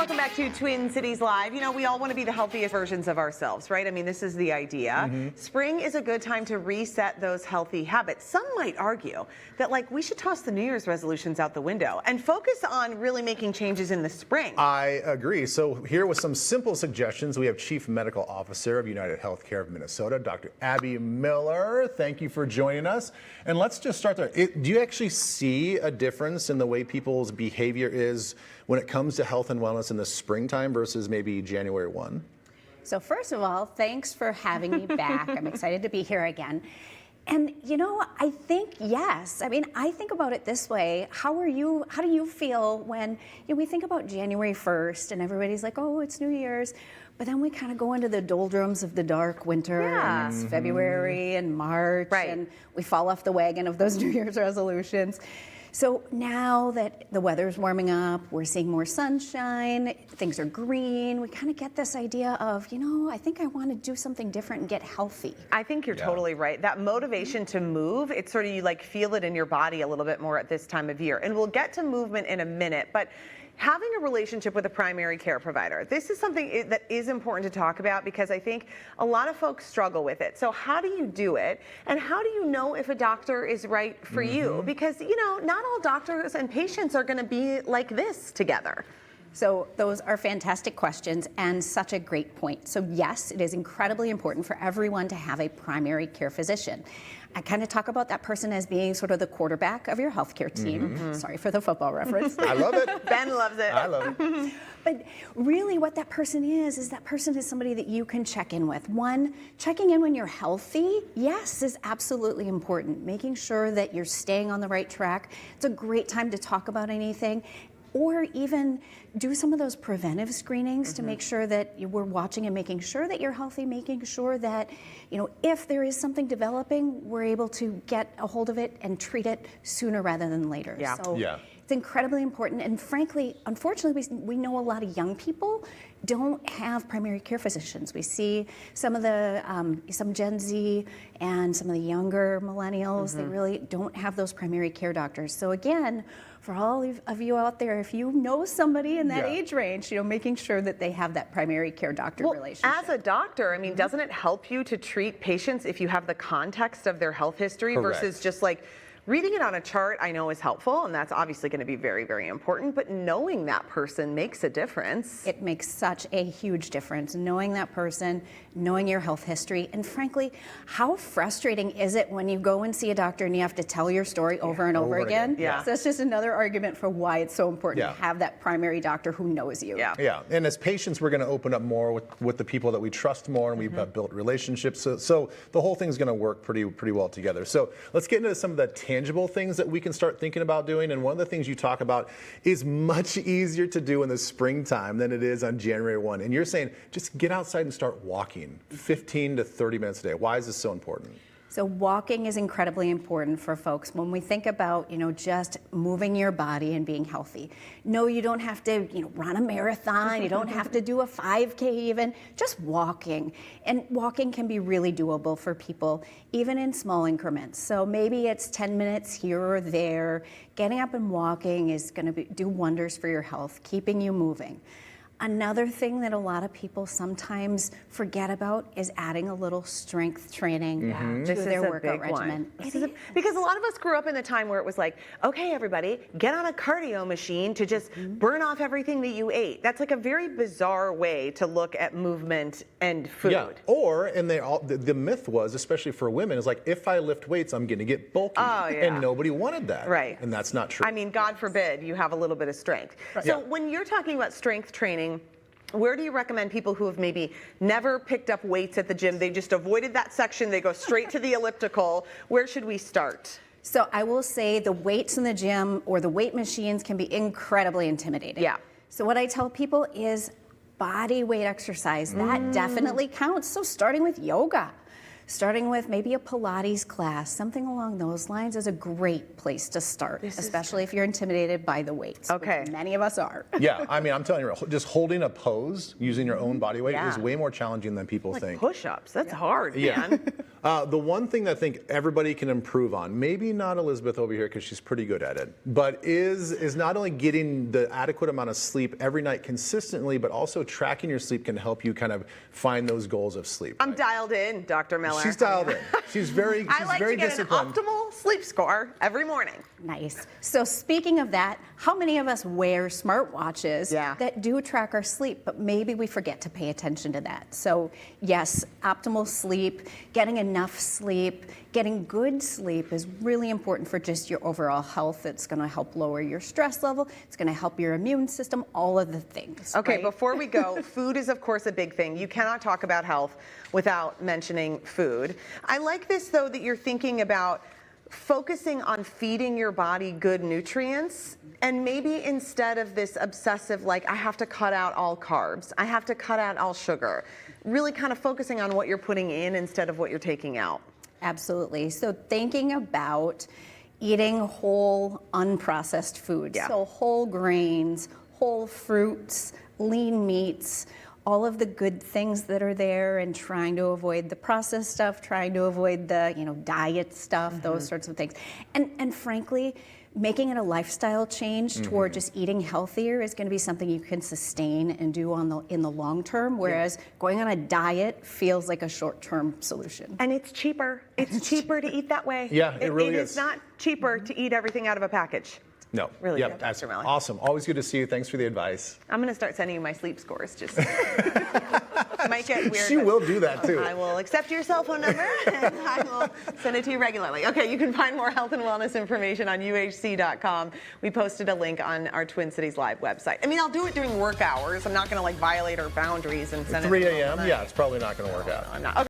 welcome back to Twin Cities Live. You know, we all want to be the healthiest versions of ourselves, right? I mean, this is the idea. Spring is a good time to reset those healthy habits. Some might argue that, like, we should toss the New Year's resolutions out the window and focus on really making changes in the spring. I agree. So here with some simple suggestions, we have Chief Medical Officer of UnitedHealthcare of Minnesota, Dr. Abbie Miller. Thank you for joining us. And let's just start there. Do you actually see a difference in the way people's behavior is when it comes to health and wellness in the springtime versus maybe January 1? So first of all, thanks for having me back. I'm excited to be here again. And you know, I think yes. I mean, I think about it this way. How do you feel when we think about January 1st and everybody's like, oh, it's New Year's, but then we kind of go into the doldrums of the dark winter, and it's February and March, and we fall off the wagon of those New Year's resolutions. So now that the weather's warming up, we're seeing more sunshine, things are green, we kind of get this idea of, you know, I think I want to do something different and get healthy. I think you're totally right. That motivation to move, it's sort of, you like feel it in your body a little bit more at this time of year. And we'll get to movement in a minute, but having a relationship with a primary care provider, this is something that is important to talk about because I think a lot of folks struggle with it. So how do you do it? And how do you know if a doctor is right for you? Because, you know, not all doctors and patients are going to be like this together. So those are fantastic questions and such a great point. So yes, it is incredibly important for everyone to have a primary care physician. I kind of talk about that person as being sort of the quarterback of your healthcare team. Sorry for the football reference. I love it. Ben loves it. I love it. But really what that person is that person is somebody that you can check in with. One, checking in when you're healthy, yes, is absolutely important. Making sure that you're staying on the right track. It's a great time to talk about anything. Or even do some of those preventive screenings to make sure that we're watching and making sure that you're healthy, making sure that, you know, if there is something developing, we're able to get a hold of it and treat it sooner rather than later. So it's incredibly important. And frankly, unfortunately, we know a lot of young people don't have primary care physicians. We see some of the, some Gen Z and some of the younger millennials, they really don't have those primary care doctors. So again, for all of you out there, if you know somebody in that age range, you know, making sure that they have that primary care doctor relationship. As a doctor, I mean, doesn't it help you to treat patients if you have the context of their health history versus just like reading it on a chart? I know is helpful, and that's obviously going to be very, very important, but knowing that person makes a difference. It makes such a huge difference, knowing that person, knowing your health history, and frankly, how frustrating is it when you go and see a doctor and you have to tell your story over and over again? So that's just another argument for why it's so important to have that primary doctor who knows you. And as patients, we're going to open up more with the people that we trust more, and we've built relationships. So the whole thing's going to work pretty well together. So let's get into some of the tangible things that we can start thinking about doing. And one of the things you talk about is much easier to do in the springtime than it is on January 1. And you're saying just get outside and start walking 15 to 30 minutes a day. Why is this so important? So walking is incredibly important for folks when we think about, you know, just moving your body and being healthy. No, you don't have to, you know, run a marathon. You don't have to do a 5K even. Just walking. And walking can be really doable for people, even in small increments. So maybe it's 10 minutes here or there. Getting up and walking is going to do wonders for your health, keeping you moving. Another thing that a lot of people sometimes forget about is adding a little strength training to their workout regimen. Because a lot of us grew up in a time where it was like, okay, everybody, get on a cardio machine to just burn off everything that you ate. That's like a very bizarre way to look at movement and food. And the myth was, especially for women, is like, if I lift weights, I'm going to get bulky. And nobody wanted that. And that's not true. I mean, God forbid you have a little bit of strength. So when you're talking about strength training, where do you recommend people who have maybe never picked up weights at the gym, they just avoided that section, they go straight to the elliptical, where should we start? So I will say the weights in the gym or the weight machines can be incredibly intimidating. So what I tell people is body weight exercise, that definitely counts. So starting with yoga. starting with maybe a Pilates class, something along those lines is a great place to start, especially if you're intimidated by the weights. Okay. Which many of us are. Yeah, I mean, I'm telling you, just holding a pose using your own body weight Yeah. is way more challenging than people think. Push-ups, that's hard, Yeah. man. The one thing that I think everybody can improve on, maybe not Elizabeth over here because she's pretty good at it, but is not only getting the adequate amount of sleep every night consistently, but also tracking your sleep can help you kind of find those goals of sleep. I'm right? dialed in, Dr. Miller. She's dialed in. She's very I like very to get disciplined. an optimal sleep score every morning. Nice. So speaking of that, how many of us wear smartwatches that do track our sleep, but maybe we forget to pay attention to that? So yes, optimal sleep, getting enough sleep, getting good sleep is really important for just your overall health. It's going to help lower your stress level. It's going to help your immune system, all of the things. Okay, right? before we go, food is of course a big thing. You cannot talk about health without mentioning food. I like this though that you're thinking about focusing on feeding your body good nutrients, and maybe instead of this obsessive like I have to cut out all carbs, I have to cut out all sugar, really kind of focusing on what you're putting in instead of what you're taking out. Absolutely. So thinking about eating whole, unprocessed foods. Yeah. So whole grains, whole fruits, lean meats, all of the good things that are there, and trying to avoid the processed stuff, trying to avoid the, diet stuff, those sorts of things. And frankly, making it a lifestyle change toward just eating healthier is going to be something you can sustain and do in the long term, whereas going on a diet feels like a short-term solution. And it's cheaper. It's cheaper to eat that way. Yeah, it really It is. is not cheaper to eat everything out of a package. No. Really Yep, good, that's Dr. Miller. awesome. Always good to see you. Thanks for the advice. I'm going to start sending you my sleep scores. Just might get weird. She but will do that too. I will accept your cell phone number and I will send it to you regularly. Okay, you can find more health and wellness information on uhc.com. We posted a link on our Twin Cities Live website. I mean, I'll do it during work hours. I'm not going to like violate our boundaries and send it 3 to you all a.m. night. Yeah, it's probably not going to work out. I'm not. Okay.